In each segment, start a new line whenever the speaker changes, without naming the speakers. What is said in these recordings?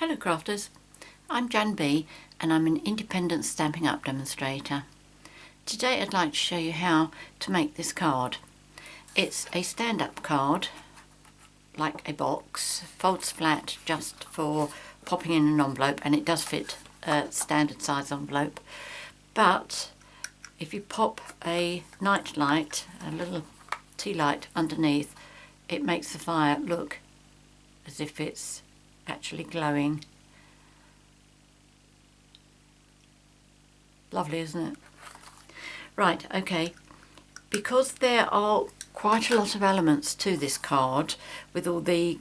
Hello crafters, I'm JanB and I'm an independent Stampin' Up demonstrator. Today I'd like to show you how to make this card. It's a stand-up card, like a box, folds flat just for popping in an envelope, and it does fit a standard size envelope. But if you pop a night light, a little tea light underneath, it makes the fire look as if it's actually glowing. Lovely, isn't it? Right, okay, because there are quite a lot of elements to this card with all the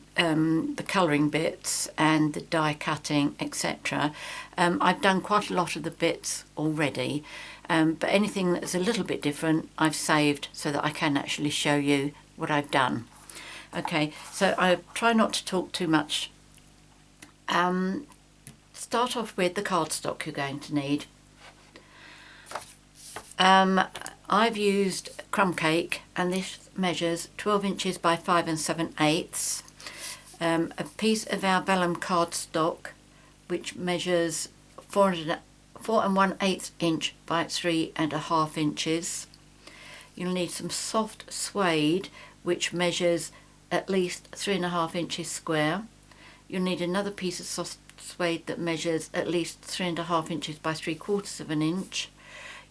colouring bits and the die cutting, etc. I've done quite a lot of the bits already, but anything that's a little bit different I've saved so that I can actually show you what I've done. Okay, so I try not to talk too much. Start off with the cardstock you're going to need. I've used Crumb cake, and this measures 12 inches by 5 7/8. A piece of our Vellum cardstock, which measures 4 1/8 inch by 3 1/2 inches. You'll need some soft suede, which measures at least 3 1/2 inches square. You'll need another piece of soft suede that measures at least 3 1/2 inches by 3/4 inch.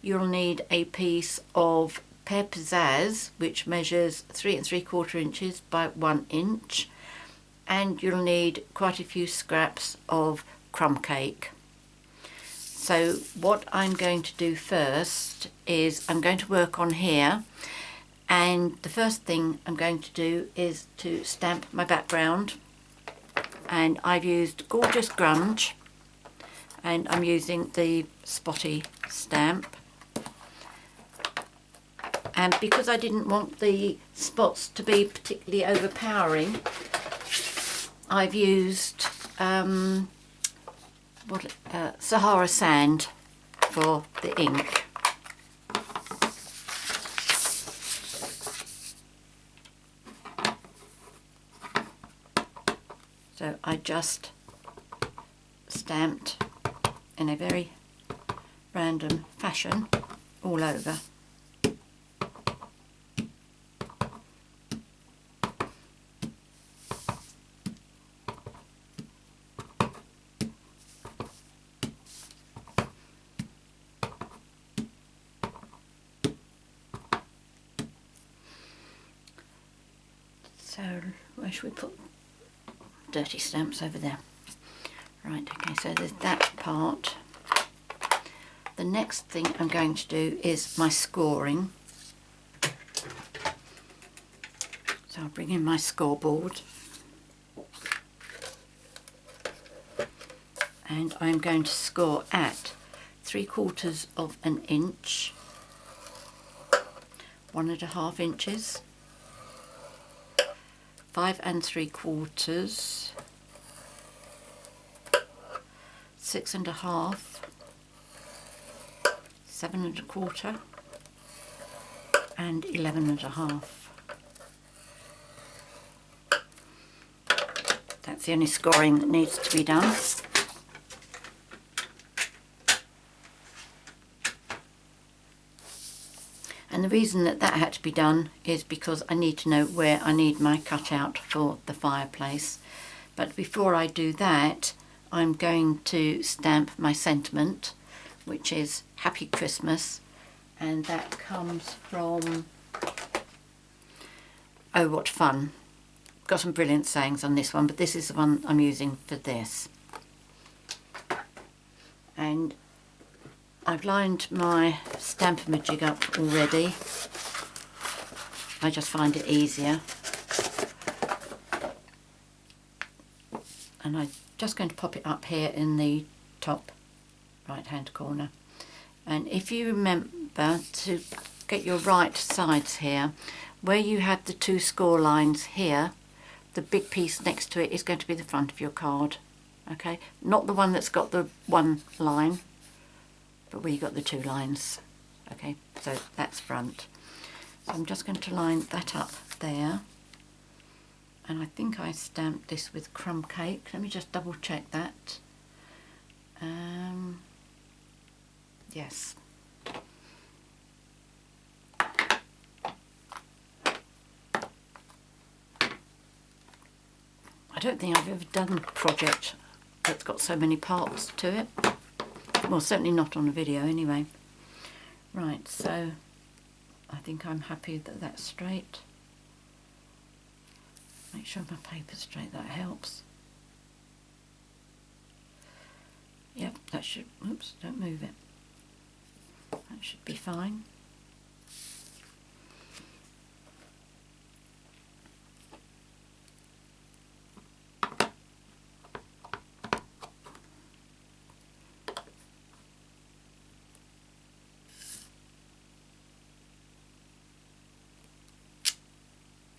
You'll need a piece of Pear Pizzazz, which measures 3 3/4 inches by 1 inch. And you'll need quite a few scraps of Crumb cake. So what I'm going to do first is I'm going to work on here, and the first thing I'm going to do is to stamp my background. And I've used gorgeous Grunge, and I'm using the spotty stamp. And because I didn't want the spots to be particularly overpowering, I've used Sahara Sand for the ink. So I just stamped in a very random fashion all over. So where should we put dirty stamps? Over there. Right, okay, so there's that part. The next thing I'm going to do is my scoring. So I'll bring in my scoreboard. And I'm going to score at 3/4 inch, 1 1/2 inches, 5 3/4, 6 1/2, 7 1/4, and 11 1/2. That's the only scoring that needs to be done. And the reason that that had to be done is because I need to know where I need my cutout for the fireplace. But before I do that, I'm going to stamp my sentiment, which is Happy Christmas, and that comes from Oh What Fun. Got some brilliant sayings on this one, but this is the one I'm using for this. And I've lined my Stampin' up already. I just find it easier. And I'm just going to pop it up here in the top right hand corner. And if you remember to get your right sides here, where you have the two score lines here, the big piece next to it is going to be the front of your card. Okay, not the one that's got the one line, but where you got the two lines. Okay, so that's front. So I'm just going to line that up there, and I think I stamped this with Crumb cake. Let me just double check that. Yes. I don't think I've ever done a project that's got so many parts to it. Well, certainly not on a video anyway. Right, so I think I'm happy that that's straight. Make sure my paper's straight, that helps. Yep, that should, oops, don't move it. That should be fine.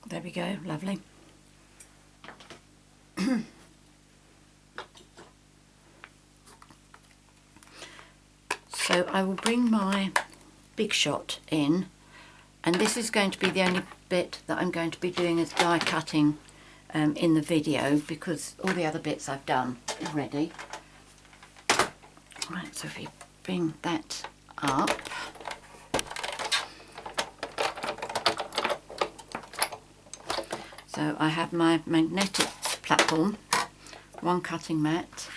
There we go, lovely. So I will bring my big shot in, and this is going to be the only bit that I'm going to be doing as die cutting in the video, because all the other bits I've done already. Right, so if we bring that up. So I have my magnetic platform, one cutting mat.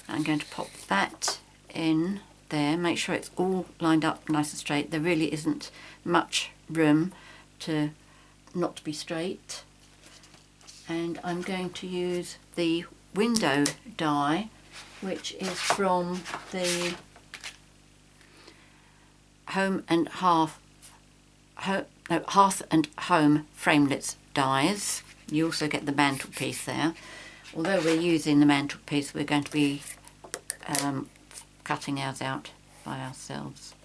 I'm going to pop that in there, make sure it's all lined up nice and straight. There really isn't much room to not be straight. And I'm going to use the window die, which is from the Hearth and Home Framelits dies. You also get the mantelpiece there. Although we're using the mantelpiece, we're going to be cutting ours out by ourselves.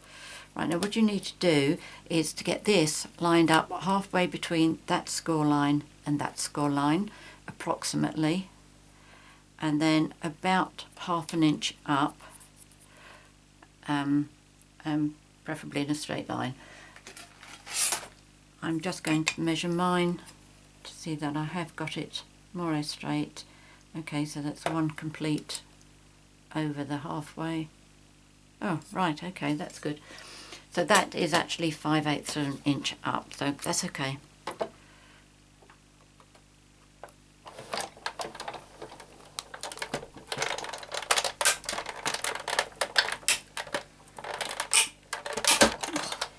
Right, now what you need to do is to get this lined up halfway between that score line and that score line, approximately, and then about ½ an inch up, preferably in a straight line. I'm just going to measure mine to see that I have got it more or less straight. Okay, so that's one complete over the halfway. Oh, right, okay, that's good. So that is actually 5/8 of an inch up, so that's okay.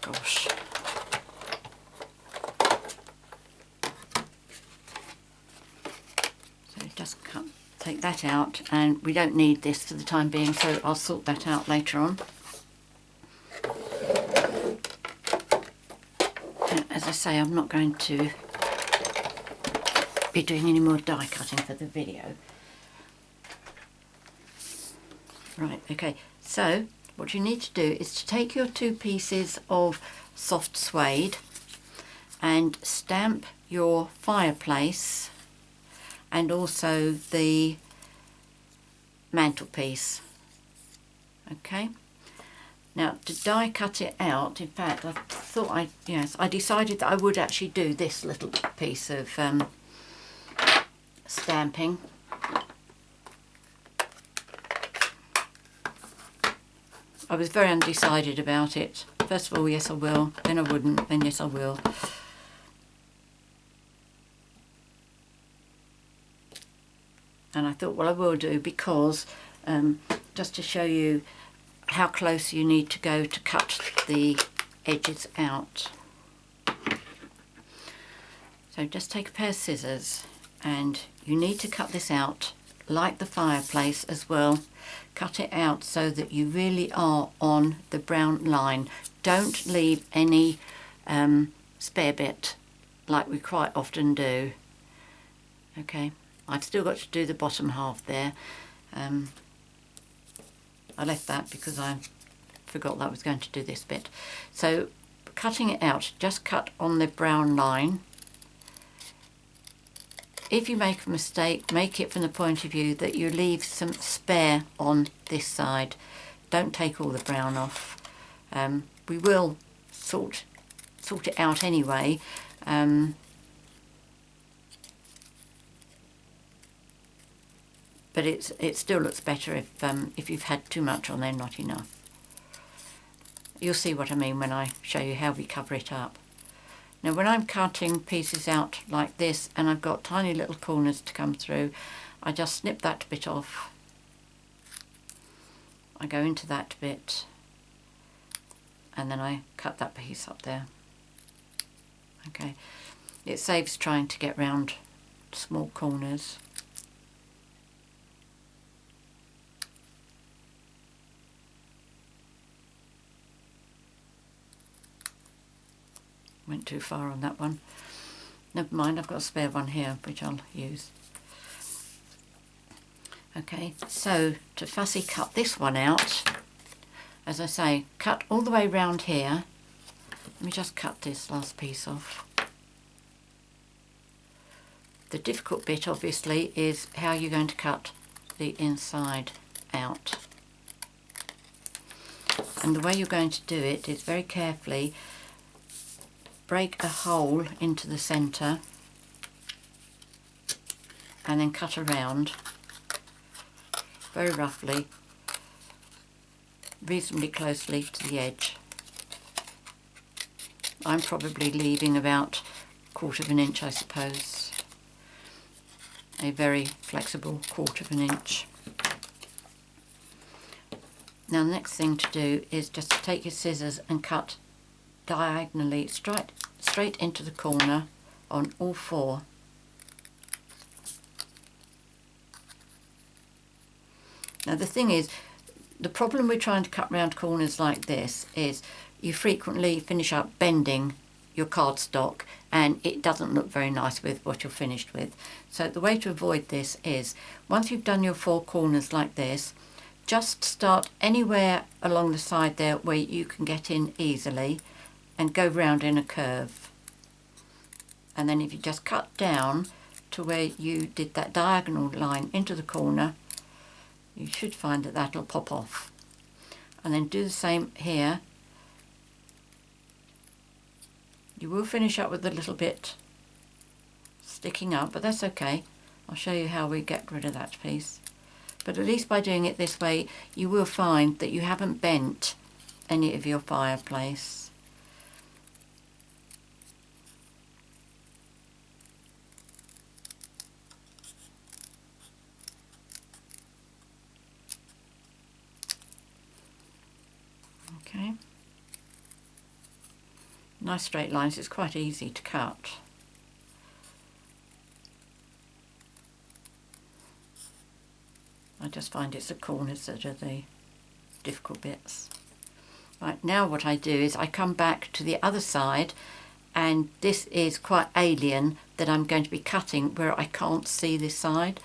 Gosh. So just take that out, and we don't need this for the time being, so I'll sort that out later on. As I say, I'm not going to be doing any more die cutting for the video. Right, okay, so what you need to do is to take your 2 pieces of soft suede and stamp your Fireplace and also the mantelpiece. Okay, now to die cut it out, in fact I thought I decided that I would actually do this little piece of stamping. I was very undecided about it. First of all, yes I will, then I wouldn't, then yes I will. And I thought, well, I will do, because just to show you how close you need to go to cut the edges out. So just take a pair of scissors, and you need to cut this out like the Fireplace as well. Cut it out so that you really are on the brown line. Don't leave any spare bit like we quite often do. Okay, I've still got to do the bottom half there. I left that because I forgot that I was going to do this bit. So cutting it out, just cut on the brown line. If you make a mistake, make it from the point of view that you leave some spare on this side. Don't take all the brown off. We will sort it out anyway. but it still looks better if you've had too much on there, not enough. You'll see what I mean when I show you how we cover it up. Now when I'm cutting pieces out like this and I've got tiny little corners to come through, I just snip that bit off. I go into that bit and then I cut that piece up there. Okay, it saves trying to get round small corners. Went too far on that one. Never mind, I've got a spare one here which I'll use. Okay, so to fussy cut this one out, as I say, cut all the way round here. Let me just cut this last piece off. The difficult bit obviously is how you're going to cut the inside out. And the way you're going to do it is very carefully break a hole into the centre and then cut around very roughly, reasonably closely to the edge. I'm probably leaving about 1/4 of an inch, I suppose. A very flexible 1/4 of an inch. Now the next thing to do is just to take your scissors and cut diagonally straight into the corner on all four. Now the thing is, the problem with trying to cut round corners like this is you frequently finish up bending your cardstock and it doesn't look very nice with what you're finished with. So the way to avoid this is, once you've done your four corners like this, just start anywhere along the side there where you can get in easily and go round in a curve. And then if you just cut down to where you did that diagonal line into the corner, you should find that that'll pop off. And then do the same here. You will finish up with a little bit sticking up, but that's okay. I'll show you how we get rid of that piece. But at least by doing it this way, you will find that you haven't bent any of your fireplace. Okay. Nice straight lines, it's quite easy to cut. I just find it's the corners that are the difficult bits. Right, now what I do is I come back to the other side, and this is quite alien that I'm going to be cutting where I can't see this side.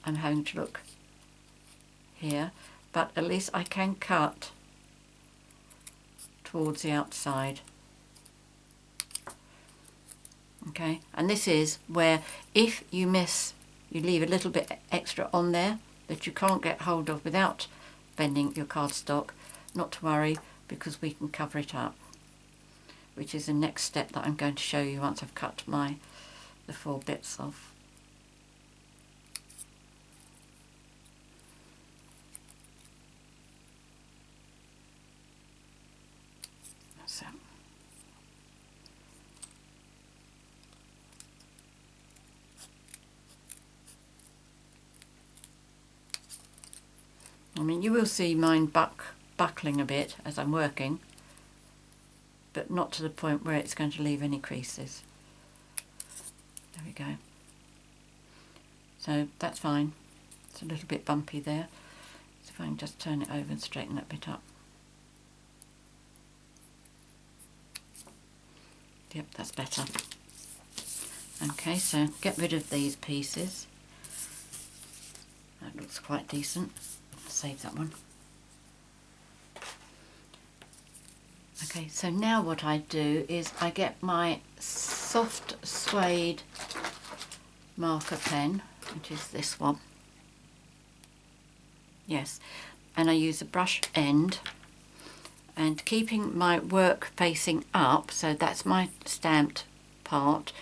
I'm having to look here, but at least I can cut towards the outside. Okay, and this is where if you miss, you leave a little bit extra on there that you can't get hold of without bending your cardstock. Not to worry, because we can cover it up, which is the next step that I'm going to show you once I've cut the four bits off. So. I mean, you will see mine buckling a bit as I'm working, but not to the point where it's going to leave any creases. There we go. So that's fine. It's a little bit bumpy there. So if I can just turn it over and straighten that bit up. Yep, that's better. Okay, so get rid of these pieces. That looks quite decent. Save that one. Okay, so now what I do is I get my soft suede marker pen, which is this one. Yes, and I use a brush end, and keeping my work facing up, so that's my stamped part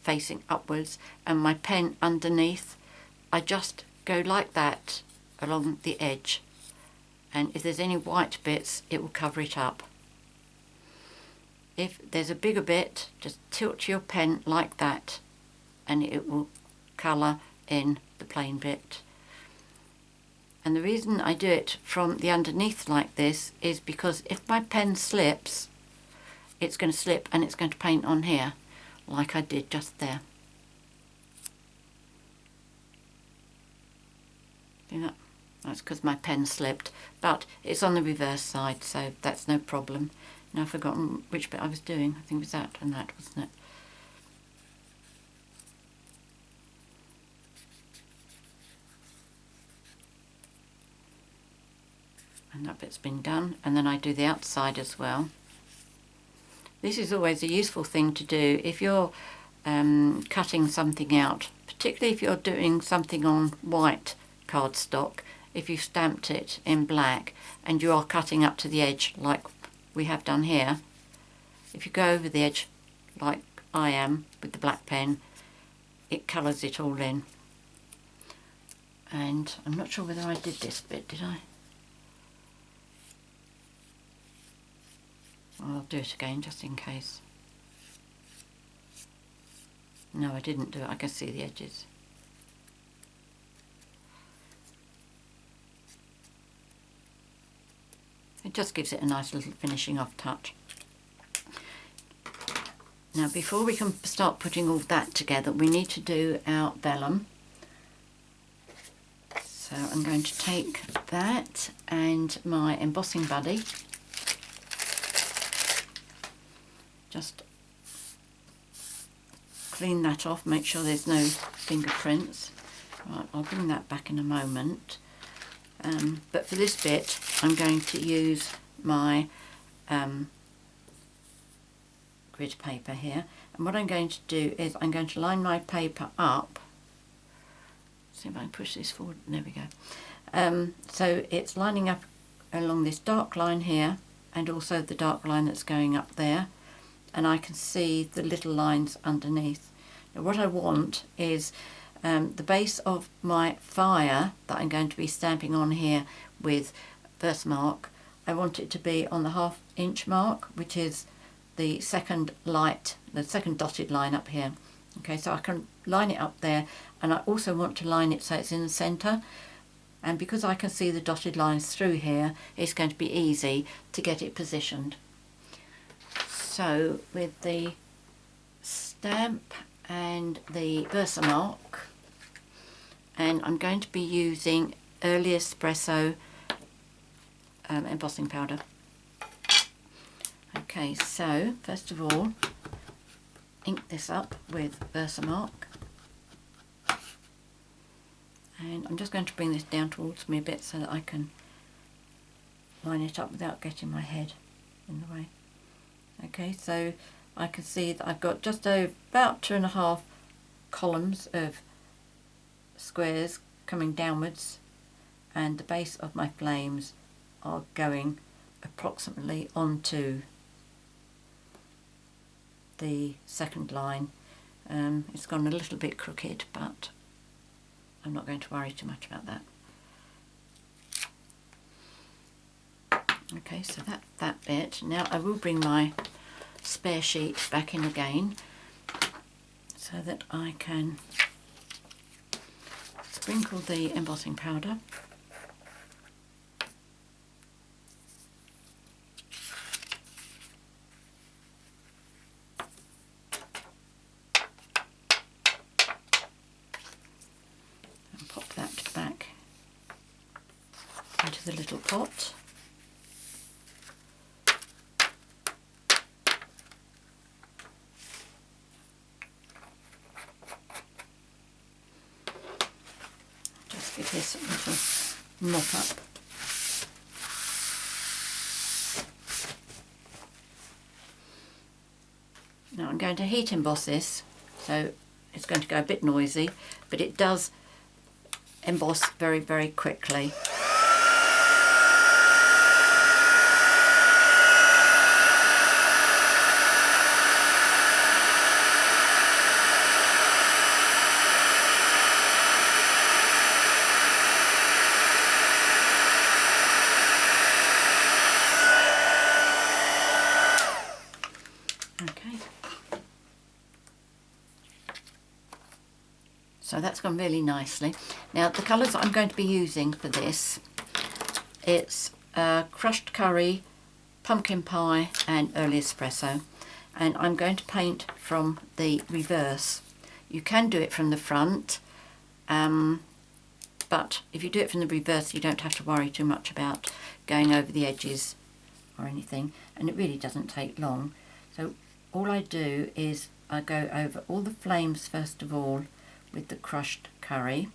facing upwards, and my pen underneath, I just go like that along the edge, and if there's any white bits it will cover it up. If there's a bigger bit, just tilt your pen like that and it will colour in the plain bit. And the reason I do it from the underneath like this is because if my pen slips, it's going to slip and it's going to paint on here like I did just there. See that? That's because my pen slipped, but it's on the reverse side, so that's no problem. Now I've forgotten which bit I was doing. I think it was that and that, wasn't it? And that bit's been done, and then I do the outside as well. This is always a useful thing to do if you're cutting something out, particularly if you're doing something on white cardstock. If you've stamped it in black and you are cutting up to the edge like we have done here, if you go over the edge like I am with the black pen, it colours it all in. And I'm not sure whether I did this bit, did I? Well, I'll do it again just in case. No, I didn't do it. I can see the edges. It just gives it a nice little finishing off touch. Now, before we can start putting all that together, we need to do our vellum. So I'm going to take that and my embossing buddy. Just clean that off, make sure there's no fingerprints. Right, I'll bring that back in a moment. But for this bit, I'm going to use my grid paper here. And what I'm going to do is I'm going to line my paper up. See if I can push this forward. There we go. So it's lining up along this dark line here and also the dark line that's going up there. And I can see the little lines underneath. Now what I want is the base of my fire that I'm going to be stamping on here with Versamark. I want it to be on the 1/2 inch mark, which is the second light, the second dotted line up here. Okay, so I can line it up there, and I also want to line it so it's in the centre. And because I can see the dotted lines through here, it's going to be easy to get it positioned. So with the stamp and the Versamark, and I'm going to be using Early Espresso embossing powder. Okay, so first of all, ink this up with Versamark, and I'm just going to bring this down towards me a bit so that I can line it up without getting my head in the way. Okay, so I can see that I've got just over about 2.5 columns of squares coming downwards, and the base of my flames are going approximately onto the second line. It's gone a little bit crooked, but I'm not going to worry too much about that. Okay, so that bit. Now I will bring my spare sheet back in again so that I can sprinkle the embossing powder. And pop that back into the little pot. Give this a little mop up. Now I'm going to heat emboss this, so it's going to go a bit noisy, but it does emboss very, very quickly. that's gone really nicely. Now the colours I'm going to be using for this, it's crushed curry, pumpkin pie and early espresso, and I'm going to paint from the reverse. You can do it from the front, but if you do it from the reverse you don't have to worry too much about going over the edges or anything, and it really doesn't take long. So all I do is I go over all the flames first of all with the crushed curry,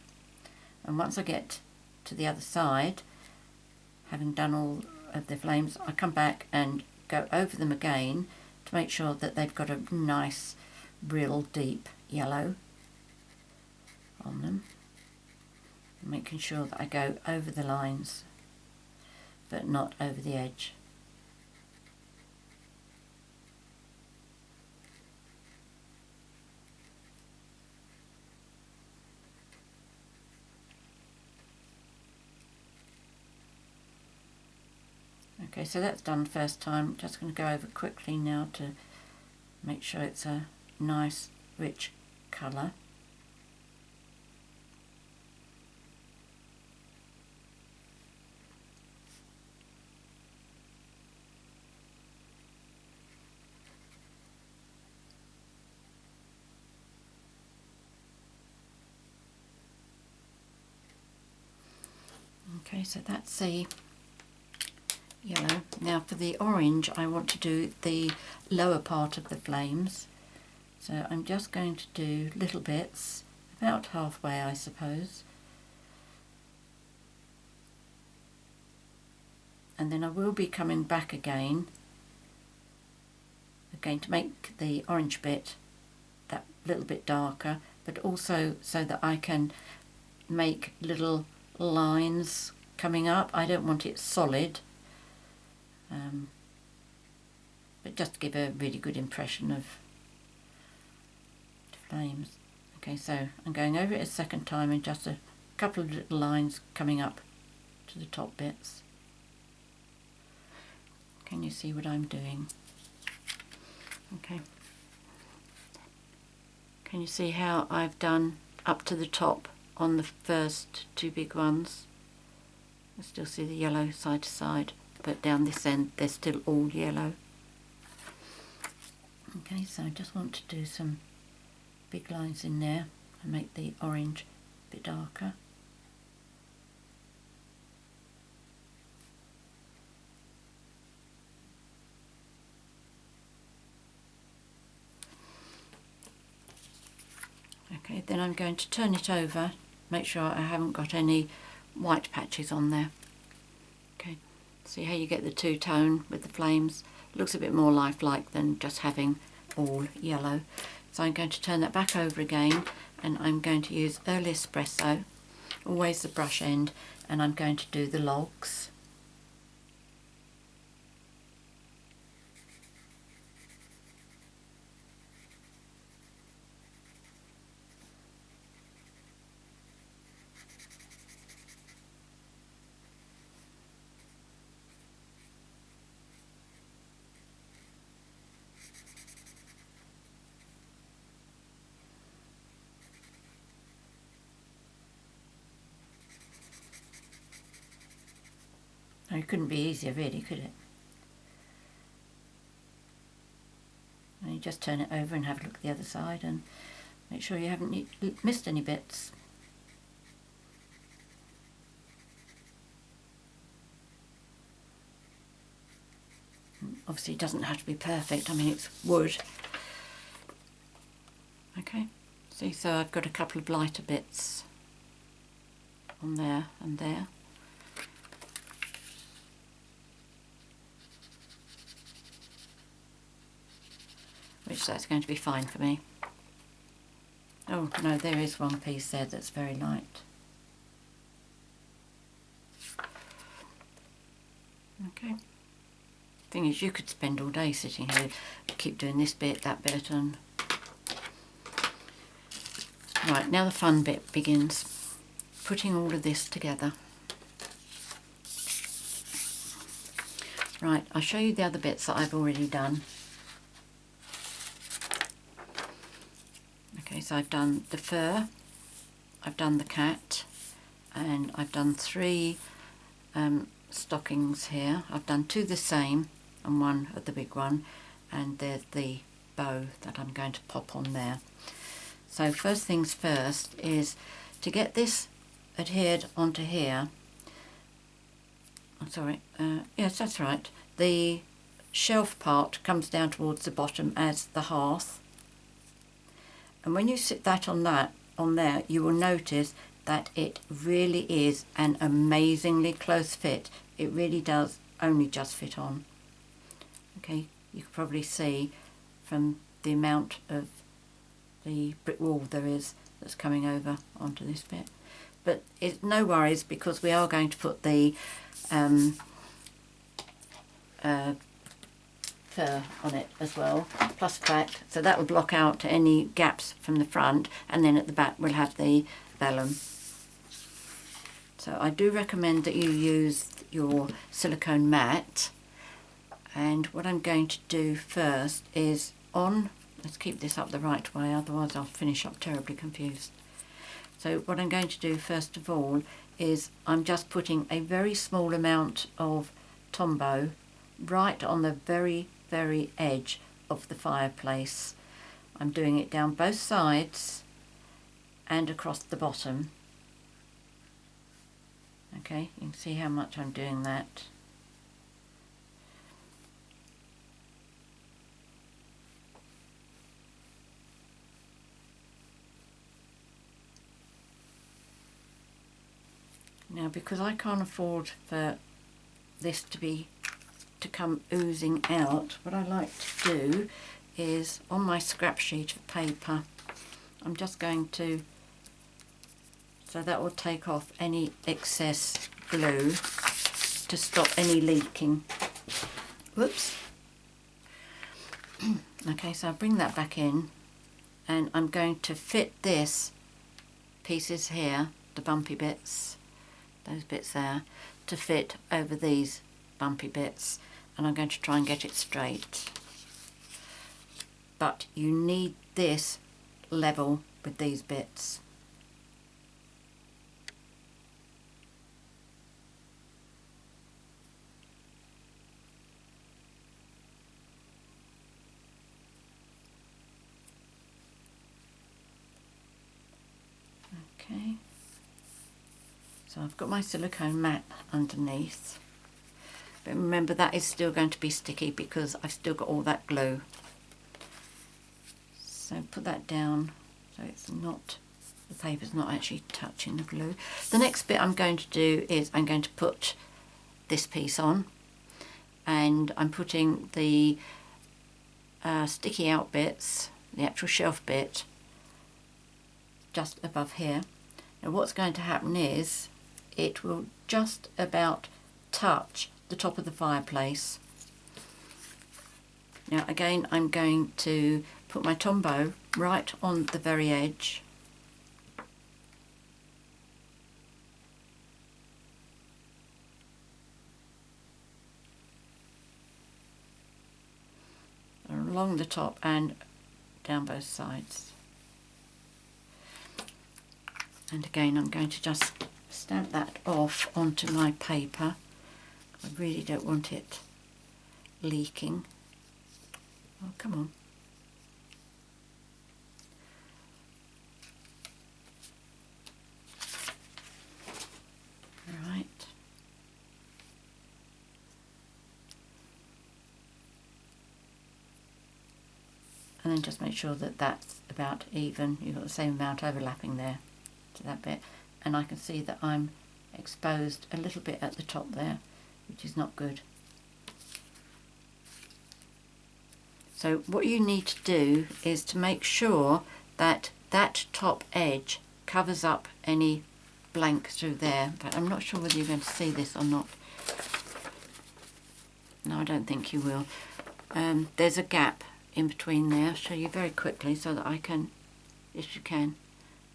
and once I get to the other side, having done all of the flames, I come back and go over them again to make sure that they've got a nice real deep yellow on them, making sure that I go over the lines but not over the edge. Okay, so that's done first time. Just going to go over quickly now to make sure it's a nice rich colour. Okay, so that's the yellow. Now for the orange I want to do the lower part of the flames, so I'm just going to do little bits, about halfway I suppose, and then I will be coming back again to make the orange bit that little bit darker, but also so that I can make little lines coming up. I don't want it solid, but just to give a really good impression of the flames. Okay, so I'm going over it a second time and just a couple of little lines coming up to the top bits. Can you see what I'm doing? Okay. Can you see how I've done up to the top on the first two big ones? You still see the yellow side to side, but down this end they're still all yellow. Okay, so I just want to do some big lines in there and make the orange a bit darker. Okay, then I'm going to turn it over, make sure I haven't got any white patches on there. Okay, see how you get the two-tone with the flames? Looks a bit more lifelike than just having all yellow. So I'm going to turn that back over again, and I'm going to use early espresso, always the brush end, and I'm going to do the logs. Now, it couldn't be easier really, could it? And you just turn it over and have a look at the other side and make sure you haven't missed any bits. Obviously it doesn't have to be perfect, I mean it's wood. Okay, see, so I've got a couple of lighter bits on there and there. Which that's going to be fine for me. Oh no, there is one piece there that's very light. Okay. Thing is, you could spend all day sitting here, keep doing this bit, that bit, and... Right, now the fun bit begins. Putting all of this together. Right, I'll show you the other bits that I've already done. Okay, so I've done the fur, I've done the cat, and I've done 3 stockings here. I've done 2 the same and 1 of the big one, and there's the bow that I'm going to pop on there. So first things first is to get this adhered onto here. I'm sorry, yes, that's right. The shelf part comes down towards the bottom as the hearth, and when you sit that on there, you will notice that it really is an amazingly close fit. It really does only just fit on. Okay, you can probably see from the amount of the brick wall there is that's coming over onto this bit. But it's no worries, because we are going to put the fur on it as well, plus fact, so that will block out any gaps from the front, and then at the back we'll have the vellum. So I do recommend that you use your silicone mat, and what I'm going to do first is let's keep this up the right way, otherwise I'll finish up terribly confused. So what I'm going to do first of all is I'm just putting a very small amount of Tombow right on the very edge of the fireplace. I'm doing it down both sides and across the bottom. Okay, you can see how much I'm doing that. Now, because I can't afford for this to come oozing out, what I like to do is, on my scrap sheet of paper, I'm just going to, so that will take off any excess glue to stop any leaking. Whoops. Okay, so I'll bring that back in, and I'm going to fit this pieces here, the bumpy bits, those bits there, to fit over these bumpy bits, and I'm going to try and get it straight. But you need this level with these bits. Okay. So I've got my silicone mat underneath, but remember that is still going to be sticky because I've still got all that glue. So put that down so it's not, the paper's not actually touching the glue. The next bit I'm going to do is I'm going to put this piece on, and I'm putting the sticky out bits, the actual shelf bit, just above here. Now what's going to happen is it will just about touch the top of the fireplace. Now again, I'm going to put my Tombow right on the very edge. Along the top and down both sides. And again, I'm going to just stamp that off onto my paper. I really don't want it leaking. Oh, come on. All right. And then just make sure that that's about even. You've got the same amount overlapping there to that bit. And I can see that I'm exposed a little bit at the top there, which is not good. So what you need to do is to make sure that that top edge covers up any blank through there. But I'm not sure whether you're going to see this or not. No, I don't think you will. There's a gap in between there. I'll show you very quickly so that I can, yes you can.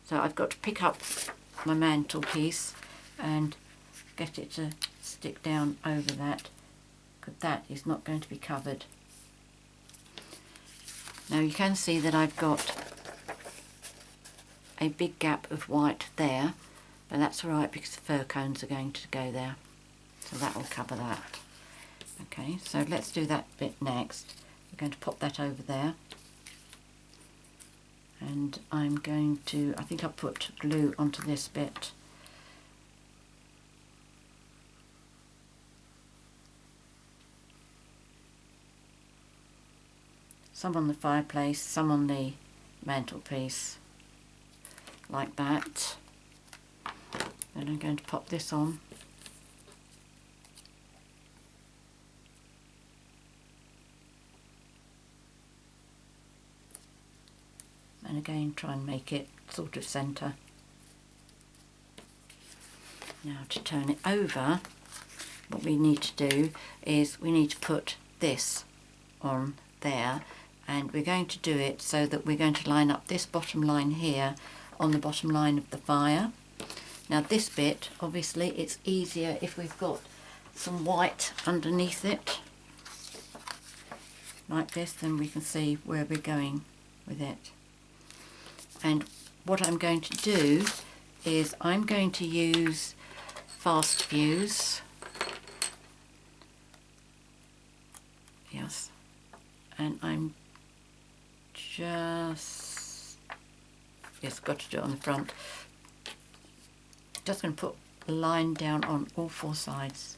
So I've got to pick up my mantelpiece and get it to stick down over that, because that is not going to be covered. Now you can see that I've got a big gap of white there, but that's alright because the fir cones are going to go there, so that will cover that. Okay, so let's do that bit next. We're going to pop that over there, and I'm going to, I think I'll put glue onto this bit. Some on the fireplace, some on the mantelpiece, like that. Then I'm going to pop this on. And again, try and make it sort of centre. Now to turn it over, what we need to do is we need to put this on there, and we're going to do it so that we're going to line up this bottom line here on the bottom line of the fire. Now this bit, obviously it's easier if we've got some white underneath it, like this, then we can see where we're going with it. And what I'm going to do is I'm going to use fast fuse. Yes. And I'm just, yes, got to do it on the front. Just going to put a line down on all four sides.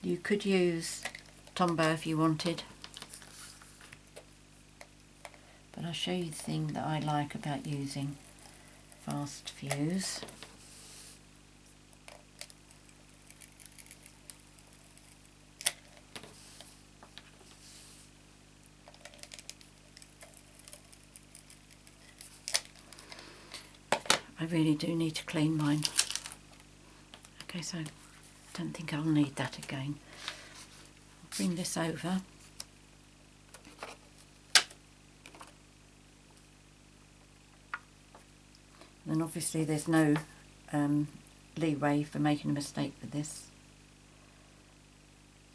You could use Tombow if you wanted, but I'll show you the thing that I like about using fast fuse. I really do need to clean mine. Okay, so I don't think I'll need that again. Bring this over. And then obviously there's no leeway for making a mistake with this.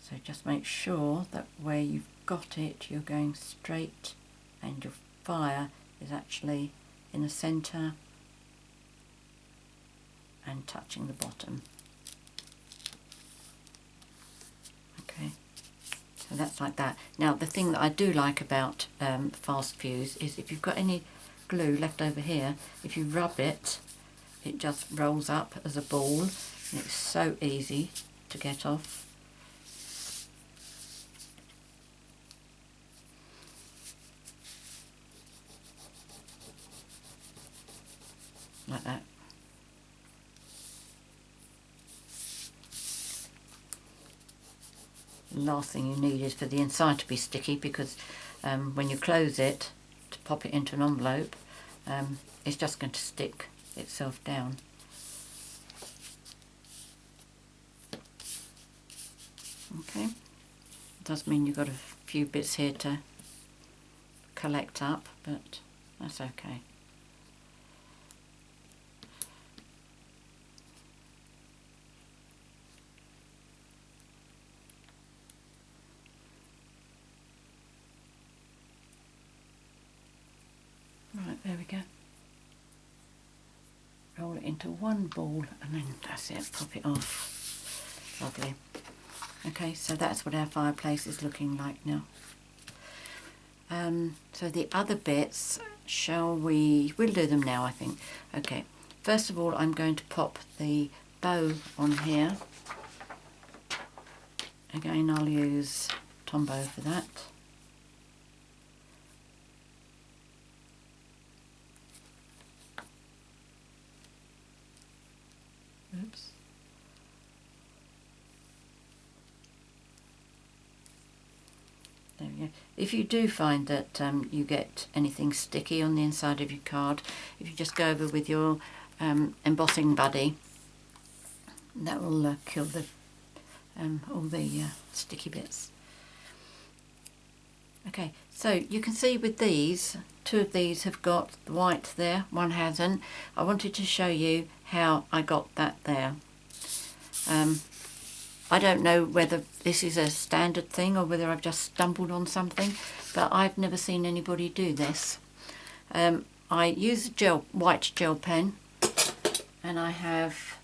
So just make sure that where you've got it, you're going straight and your fire is actually in the centre and touching the bottom. Okay. So that's like that. Now the thing that I do like about fast fuse is if you've got any glue left over here, if you rub it, it just rolls up as a ball, and it's so easy to get off. Like that. The last thing you need is for the inside to be sticky, because when you close it to pop it into an envelope, it's just going to stick itself down. Okay, it does mean you've got a few bits here to collect up, but that's okay. Right, there we go. Roll it into one ball and then that's it, pop it off. Lovely. Okay, so that's what our fireplace is looking like now. So the other bits, we'll do them now I think. Okay, first of all I'm going to pop the bow on here. Again, I'll use Tombow for that. Oops. There we go. If you do find that you get anything sticky on the inside of your card, if you just go over with your embossing buddy, that will kill the all the sticky bits. Okay, so you can see with these, two of these have got the white there, one hasn't. I wanted to show you how I got that there. I don't know whether this is a standard thing or whether I've just stumbled on something, but I've never seen anybody do this. I use a white gel pen, and I have,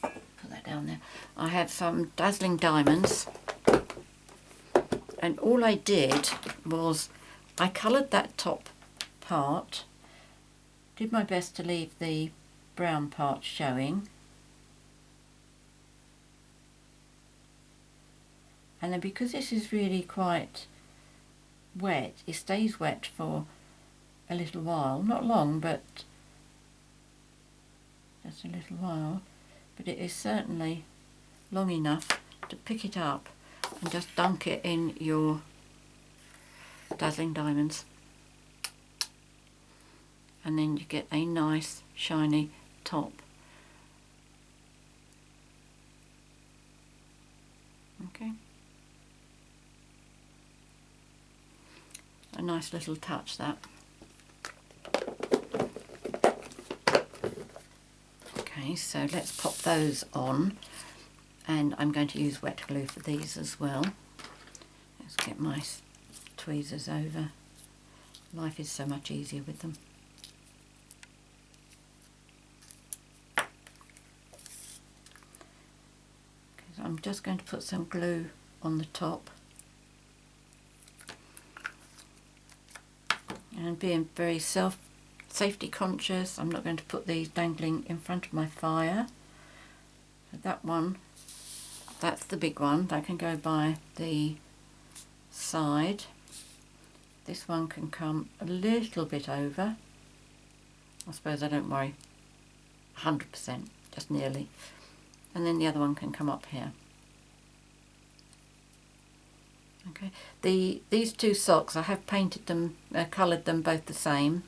put that down there, I have some Dazzling Diamonds, and all I did was I coloured that top part, did my best to leave the brown part showing, and then because this is really quite wet, it stays wet for a little while, not long, but just a little while, but it is certainly long enough to pick it up and just dunk it in your Dazzling Diamonds, and then you get a nice shiny top. Okay, a nice little touch, that. Okay, so let's pop those on, and I'm going to use wet glue for these as well. Let's get my tweezers over. Life is so much easier with them. Okay, so I'm just going to put some glue on the top, and being very safety conscious, I'm not going to put these dangling in front of my fire. So that one, that's the big one, that can go by the side. This one can come a little bit over. I suppose I don't worry 100%, just nearly. And then the other one can come up here. Okay, these two socks, I have painted them, coloured them both the same.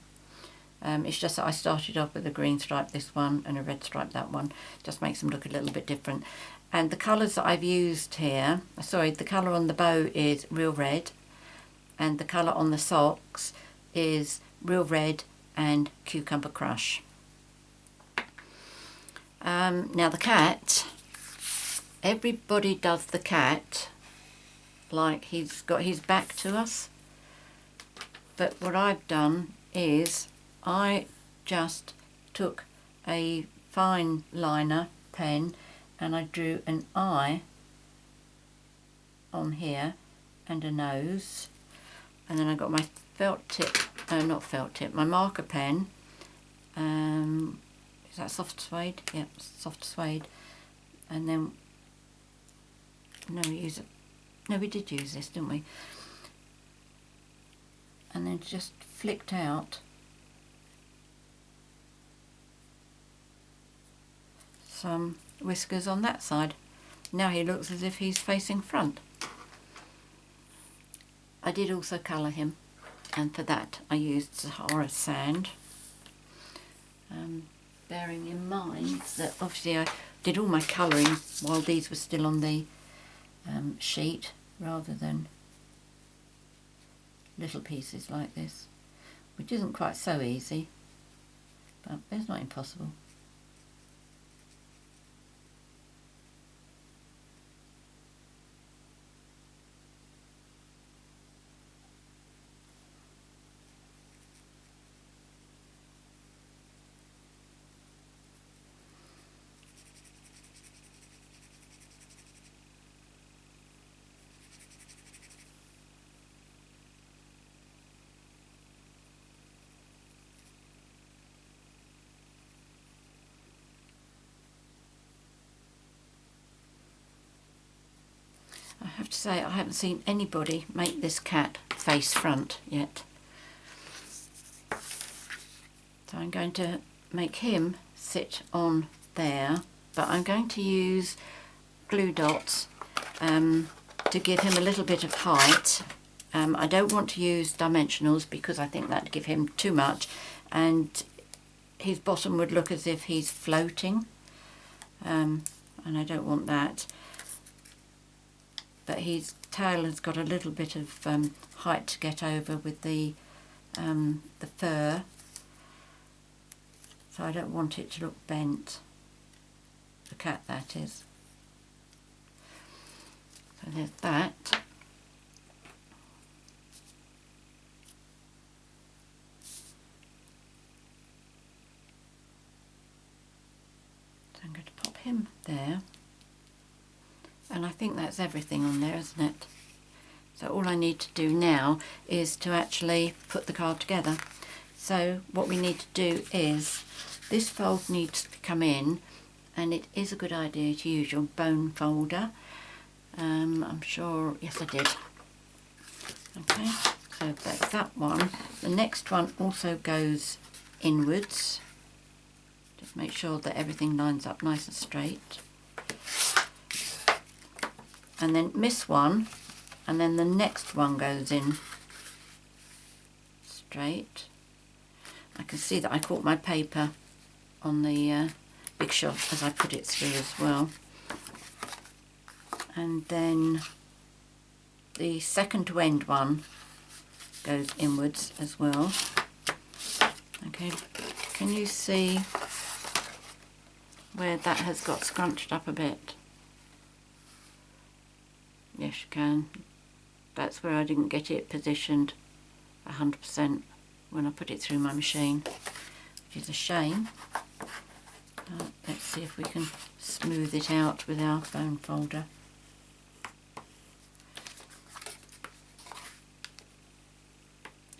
It's just that I started off with a green stripe, this one, and a red stripe, that one. Just makes them look a little bit different. And the colours that I've used here, sorry, the colour on the bow is Real Red, and the colour on the socks is Real Red and Cucumber Crush. Now the cat, everybody does the cat like he's got his back to us, but what I've done is I just took a fine liner pen and I drew an eye on here and a nose, and then I got my felt tip, not felt tip, my marker pen, is that soft suede? Yep, soft suede, and then, no, we did use this, didn't we? And then just flicked out some whiskers on that side. Now he looks as if he's facing front. I did also colour him, and for that I used Sahara Sand. Bearing in mind that obviously I did all my colouring while these were still on the sheet, rather than little pieces like this, which isn't quite so easy, but it's not impossible. I have to say, I haven't seen anybody make this cat face front yet. So I'm going to make him sit on there, but I'm going to use glue dots to give him a little bit of height. I don't want to use dimensionals because I think that'd give him too much, and his bottom would look as if he's floating, and I don't want that. But his tail has got a little bit of height to get over with the fur, so I don't want it to look bent, the cat that is. So there's that. So I'm going to pop him there. And I think that's everything on there, isn't it? So all I need to do now is to actually put the card together. So what we need to do is, this fold needs to come in, and it is a good idea to use your bone folder. I'm sure, yes I did. Okay, so that's that one. The next one also goes inwards. Just make sure that everything lines up nice and straight. And then miss one, and then the next one goes in straight. I can see that I caught my paper on the big shot as I put it through as well. And then the second to end one goes inwards as well. Okay, can you see where that has got scrunched up a bit? Yes, you can. That's where I didn't get it positioned 100% when I put it through my machine, which is a shame. Let's see if we can smooth it out with our bone folder.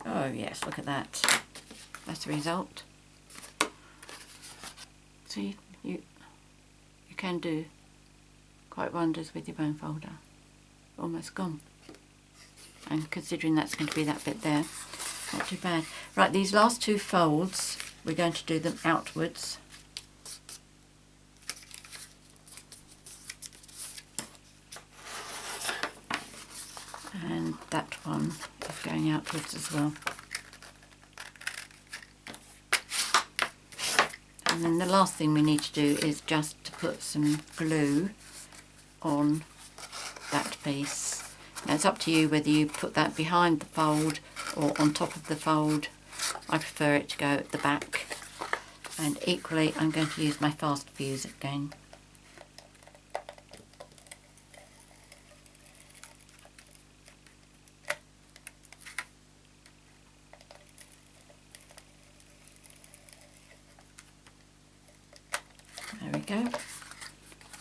Oh yes, look at that. That's the result. See, you can do quite wonders with your bone folder. Almost gone. And considering that's going to be that bit there, not too bad. Right, these last two folds, we're going to do them outwards. And that one is going outwards as well. And then the last thing we need to do is just to put some glue on that piece. Now it's up to you whether you put that behind the fold or on top of the fold. I prefer it to go at the back. And equally I'm going to use my fast fuse again. There we go.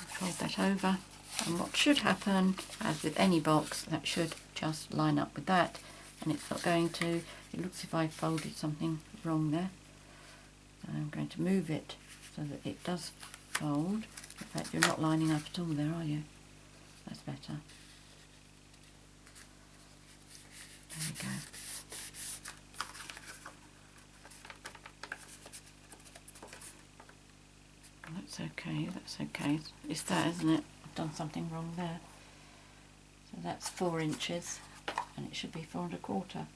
Fold that over. And what should happen, as with any box, that should just line up with that, and it's not going to, it looks as if I folded something wrong there. So I'm going to move it so that it does fold. In fact, you're not lining up at all there, are you? That's better. There we go. That's okay, that's okay. It's that, isn't it? Done something wrong there. So that's 4 inches, and it should be 4 1/4.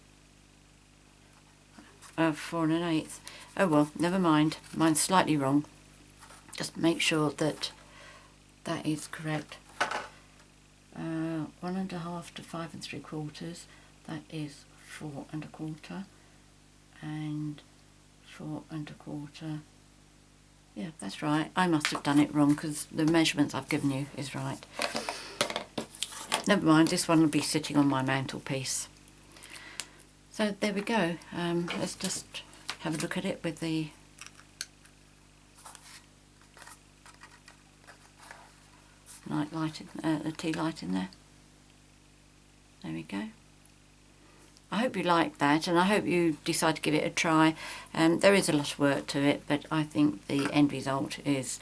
4 1/8. Oh well, never mind. Mine's slightly wrong. Just make sure that that is correct. 1 1/2 to 5 3/4. That is 4 1/4, and 4 1/4. Yeah, that's right. I must have done it wrong because the measurements I've given you is right. Never mind, this one will be sitting on my mantelpiece. So there we go. Let's just have a look at it with the the tea light in there. There we go. I hope you like that, and I hope you decide to give it a try. There is a lot of work to it, but I think the end result is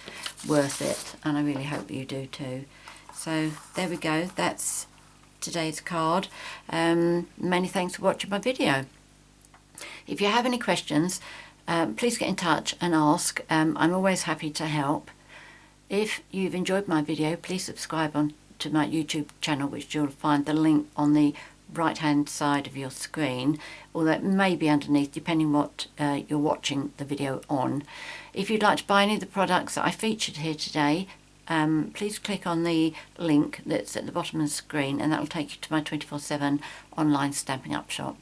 worth it, and I really hope you do too. So there we go, that's today's card. Many thanks for watching my video. If you have any questions, please get in touch and ask. I'm always happy to help. If you've enjoyed my video, please subscribe to my YouTube channel, which you'll find the link on the right hand side of your screen, although it may be underneath depending what you're watching the video on. If you'd like to buy any of the products that I featured here today, please click on the link that's at the bottom of the screen, and that will take you to my 24/7 online Stampin' Up shop.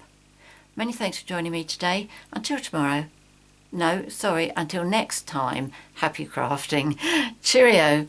Many thanks for joining me today. Until tomorrow, no, sorry, until next time, happy crafting. Cheerio.